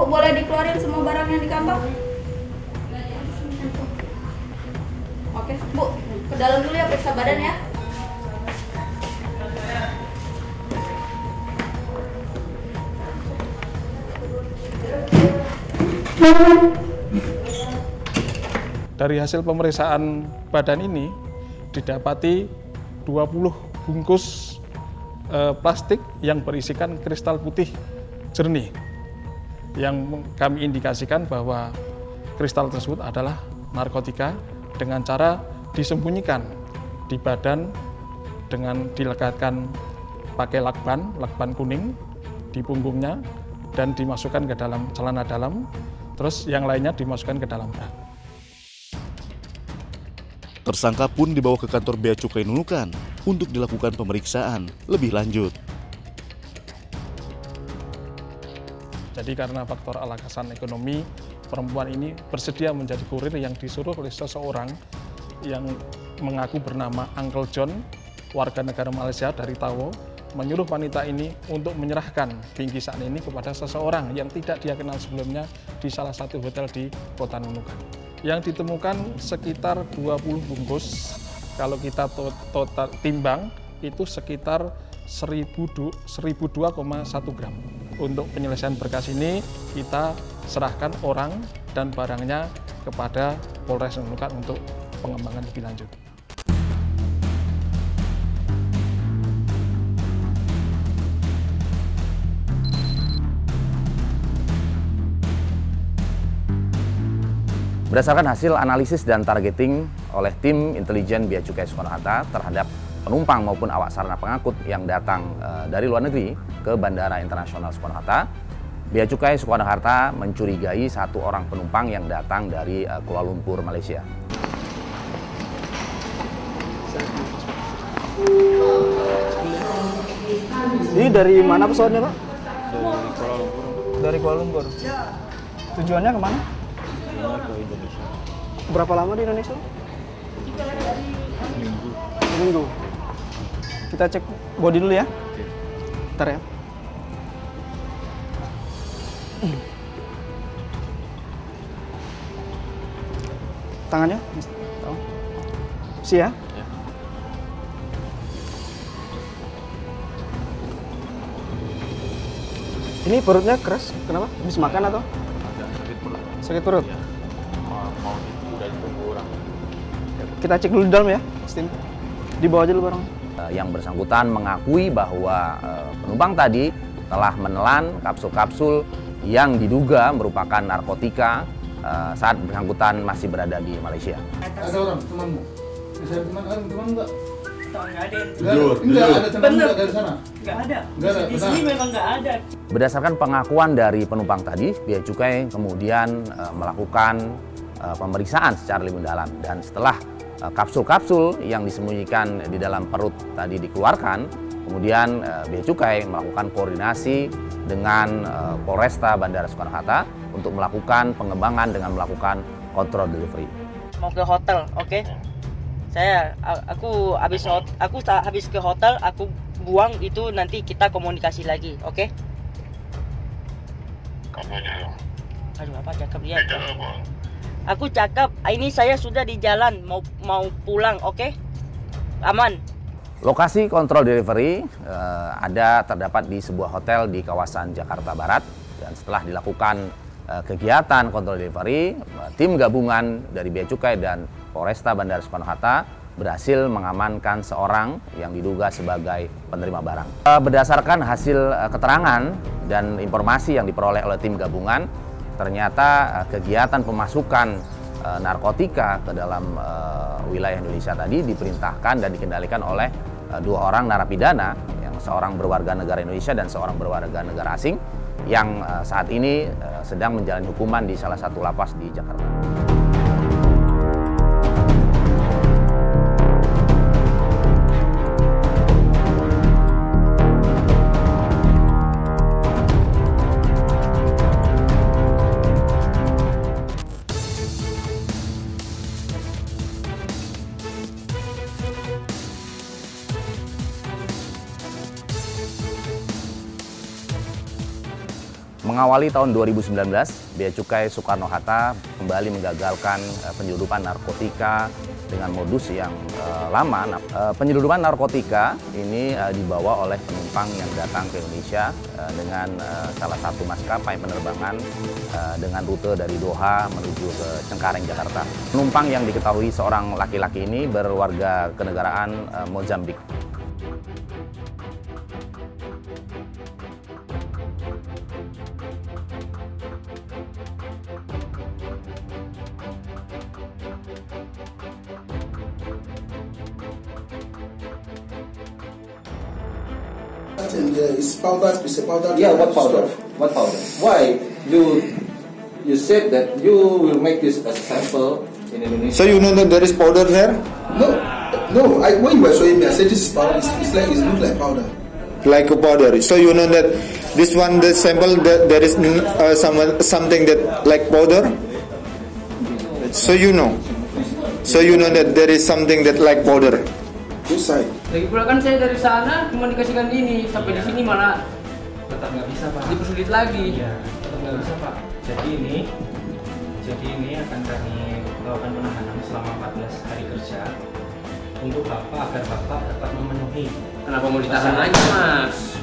Bu, boleh dikeluarin semua barang yang di kantong? Oke, Bu, ke dalam dulu ya, periksa badan ya. Dari hasil pemeriksaan badan ini didapati 20 bungkus plastik yang berisikan kristal putih jernih yang kami indikasikan bahwa kristal tersebut adalah narkotika dengan cara disembunyikan di badan dengan dilekatkan pakai lakban kuning di punggungnya dan dimasukkan ke dalam celana dalam, terus yang lainnya dimasukkan ke dalam bra. Tersangka pun dibawa ke kantor Bea Cukai Nunukan untuk dilakukan pemeriksaan lebih lanjut. Jadi karena faktor alasan ekonomi, perempuan ini bersedia menjadi kurir yang disuruh oleh seseorang yang mengaku bernama Uncle John, warga negara Malaysia dari Tawau, menyuruh wanita ini untuk menyerahkan bingkisan ini kepada seseorang yang tidak dia kenal sebelumnya di salah satu hotel di Kota Nunukan. Yang ditemukan sekitar 20 bungkus, kalau kita total timbang itu sekitar 1.002,1 gram. Untuk penyelesaian berkas ini kita serahkan orang dan barangnya kepada Polres Nunukan untuk pengembangan lebih lanjut. Berdasarkan hasil analisis dan targeting oleh tim intelijen Bea Cukai Soekarno-Hatta terhadap penumpang maupun awak sarana pengangkut yang datang dari luar negeri ke Bandara Internasional Soekarno-Hatta, Bea Cukai Soekarno-Hatta mencurigai satu orang penumpang yang datang dari Kuala Lumpur, Malaysia. Ini dari mana pesawatnya, Pak? Dari Kuala Lumpur. Dari Kuala Lumpur. Tujuannya kemana? Ke Indonesia. Berapa lama di Indonesia? Minggu. Minggu. Kita cek body dulu ya. Oke. Bentar ya. Tangannya? Oh. Si ya? Ya. Ini perutnya keras, kenapa? Habis makan atau? Agak sakit perut. Sakit perut? Ya. Mau udah ditunggu orang. Kita cek dulu di dalam ya, Steam. Dibawa aja dulu barang. Yang bersangkutan mengakui bahwa penumpang tadi telah menelan kapsul-kapsul yang diduga merupakan narkotika saat bersangkutan masih berada di Malaysia. Ada orang temanmu? Bisa teman enggak? Nggak ada. Enggak ada teman enggak dari sana? Nggak ada. Nggak ada, Di benar. sini memang nggak ada. Berdasarkan pengakuan dari penumpang tadi, Bea Cukai kemudian melakukan pemeriksaan secara lebih mendalam, dan setelah kapsul-kapsul yang disembunyikan di dalam perut tadi dikeluarkan, kemudian Bea Cukai melakukan koordinasi dengan Polresta Bandara Soekarno-Hatta untuk melakukan pengembangan dengan melakukan kontrol delivery. Mau ke hotel, oke? Aku habis ke hotel, aku buang itu, nanti kita komunikasi lagi, oke? Kamu aja. Aduh, apa cakap dia? Aku cakap, ini saya sudah di jalan, mau pulang, oke? Aman. Lokasi kontrol delivery terdapat di sebuah hotel di kawasan Jakarta Barat, dan setelah dilakukan kegiatan kontrol delivery, tim gabungan dari Bea Cukai dan Polresta Bandara Soekarno-Hatta berhasil mengamankan seorang yang diduga sebagai penerima barang. Berdasarkan hasil keterangan dan informasi yang diperoleh oleh tim gabungan, ternyata kegiatan pemasukan narkotika ke dalam wilayah Indonesia tadi diperintahkan dan dikendalikan oleh dua orang narapidana, yang seorang berwarga negara Indonesia dan seorang berwarga negara asing, yang saat ini sedang menjalani hukuman di salah satu lapas di Jakarta. Mengawali tahun 2019, Bea Cukai Soekarno-Hatta kembali menggagalkan penyelundupan narkotika dengan modus yang lama. Penyelundupan narkotika ini dibawa oleh penumpang yang datang ke Indonesia dengan salah satu maskapai penerbangan dengan rute dari Doha menuju ke Cengkareng, Jakarta. Penumpang yang diketahui seorang laki-laki ini berwarga kenegaraan Mozambik. And it's powder. It's a powder. Yeah, what powder? What powder? Why you said that you will make this as a sample in Indonesia? So you know that there is powder here? No. When you were showing me, I said this is powder. It looks like powder. Like a powder. So you know that this one, the sample, that there is something that like powder. So you know that there is something that like powder. Which side? Lagi pula kan saya dari sana cuma dikasihkan ini, sampai di sini malah tetap nggak bisa Pak. Dipersulit lagi. Iya, tetap nggak bisa Pak. Jadi ini akan kami lakukan penahanan selama 14 hari kerja untuk Bapak agar Bapak dapat memenuhi. Kenapa mau ditahan lagi Mas?